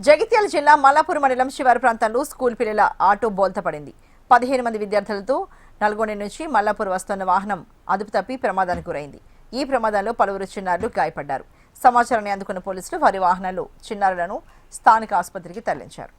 జగిత్యాల జిల్లా మల్లాపూర్ మండలం శివారు ప్రాంతంలో స్కూల్ పిల్లల ఆటో బోల్తపడింది. 15 మంది విద్యార్థులతో నల్గొండ నుంచి మల్లాపూర్ వస్తున్న వాహనం అదుపు తప్పి ప్రమాదానికి గురైంది. ఈ ప్రమాదంలో పలువురు చిన్నారులు గాయపడ్డారు. సమాచారాన్ని అందుకున్న పోలీసులు వారి వాహనాల్లో చిన్నారులను స్థానిక ఆసుపత్రికి తరలించారు.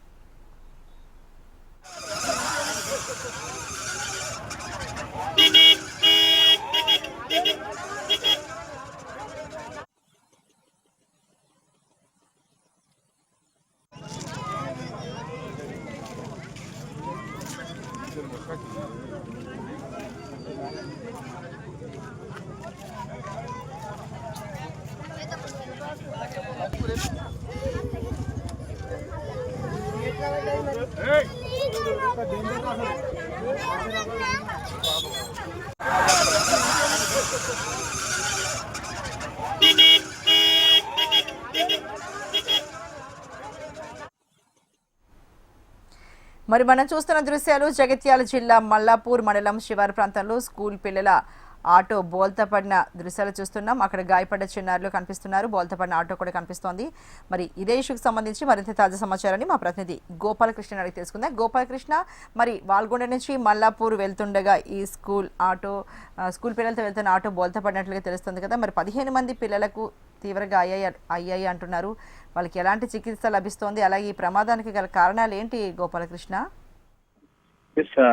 మరి మనం చూస్తున్న దృశ్యాలు జగిత్యాల జిల్లా మల్లాపూర్ మండలం శివారు ప్రాంతంలో స్కూల్ పిల్లల ఆటో బోల్తపడిన దృశ్యాలు చూస్తున్నాం. అక్కడ గాయపడ్డ చిన్నారులు కనిపిస్తున్నారు. బోల్తపడిన ఆటో కూడా కనిపిస్తోంది. మరి ఇదే ఇష్యూకి సంబంధించి మరింత తాజా సమాచారాన్ని మా ప్రతినిధి గోపాలకృష్ణ అడిగి తెలుసుకుందాం. గోపాలకృష్ణ, మరి వాల్గొండ నుంచి మల్లాపూర్ వెళ్తుండగా ఈ స్కూల్ పిల్లలతో వెళ్తున్న ఆటో బోల్తపడినట్లుగా తెలుస్తుంది కదా. మరి 15 మంది పిల్లలకు తీవ్రంగా అయ్యాయి అంటున్నారు. వాళ్ళకి ఎలాంటి చికిత్స లభిస్తోంది? అలాగే ఈ ప్రమాదానికి గల కారణాలు ఏంటి గోపాలకృష్ణ?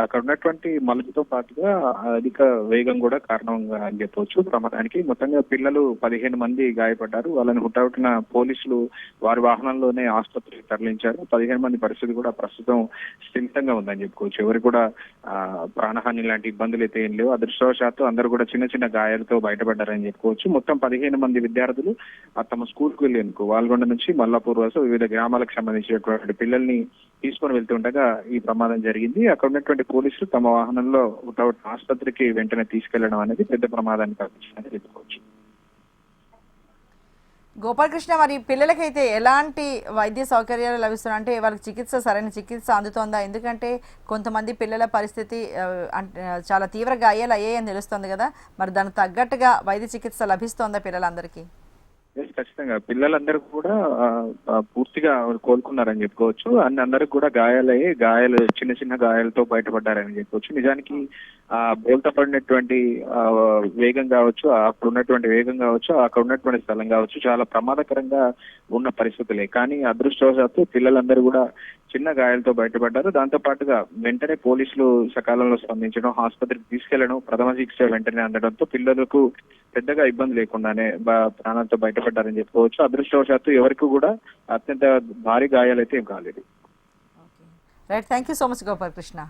అక్కడ ఉన్నటువంటి మలుపుతో పాటుగా అధిక వేగం కూడా కారణంగా అని చెప్పవచ్చు ప్రమాదానికి. మొత్తంగా పిల్లలు 15 మంది గాయపడ్డారు. వాళ్ళని హుటాహుటిన పోలీసులు వారి వాహనంలోనే ఆసుపత్రికి తరలించారు. 15 మంది పరిస్థితి కూడా ప్రస్తుతం స్థిమితంగా ఉందని చెప్పుకోవచ్చు. ఎవరు కూడా ప్రాణహాని లాంటి ఇబ్బందులు అయితే ఏం లేవు. అదృష్టవశాత్తు అందరూ కూడా చిన్న చిన్న గాయాలతో బయటపడ్డారని చెప్పుకోవచ్చు. మొత్తం 15 మంది విద్యార్థులు తమ స్కూల్కి వెళ్లేందుకు వాల్గొండ నుంచి మల్లాపూర్ వరకు వివిధ గ్రామాలకు సంబంధించినటువంటి పిల్లల్ని తీసుకొని వెళ్తుండగా ఈ ప్రమాదం జరిగింది. అక్కడ ఉన్నటువంటి పోలీసులు తమ వాహనంలో ఆసుపత్రికి వెంటనే తీసుకెళ్లడం అనేది పెద్ద ప్రమాదాన్ని కలిగించిందని చెప్పుకోవచ్చు. గోపాలకృష్ణ, మరి పిల్లలకైతే ఎలాంటి వైద్య సౌకర్యాలు లభిస్తున్నాయి? అంటే వాళ్ళకి సరైన చికిత్స అందుతోందా? ఎందుకంటే కొంతమంది పిల్లల పరిస్థితి చాలా తీవ్ర గాయాలు అయ్యాయని తెలుస్తుంది కదా. మరి దానికి తగ్గట్టుగా వైద్య చికిత్స లభిస్తోందా పిల్లలందరికీ? ఖచ్చితంగా పిల్లలందరూ కూడా పూర్తిగా కోలుకున్నారని చెప్పుకోవచ్చు. అందరికి కూడా గాయాలు చిన్న చిన్న గాయాలతో బయటపడ్డారని చెప్పుకోవచ్చు. నిజానికి బోల్తా పడినటువంటి వేగం కావచ్చు, అక్కడ ఉన్నటువంటి వేగం కావచ్చు, అక్కడ ఉన్నటువంటి స్థలం కావచ్చు చాలా ప్రమాదకరంగా ఉన్న పరిస్థితులే. కానీ అదృష్టవశాత్తు పిల్లలందరూ కూడా చిన్న గాయాలతో బయటపడ్డారు. దాంతో పాటుగా వెంటనే పోలీసులు సకాలంలో స్పందించడం, ఆసుపత్రికి తీసుకెళ్లడం, ప్రథమ చికిత్స వెంటనే అందడంతో పిల్లలకు పెద్దగా ఇబ్బంది లేకుండానే ప్రాణాలతో బయటపడ్డారని చెప్పుకోవచ్చు. అదృష్టవశాత్తు ఎవరికి కూడా అత్యంత భారీ గాయాలైతే ఏం కాలేదు. Right, thank you so much Gopalakrishna.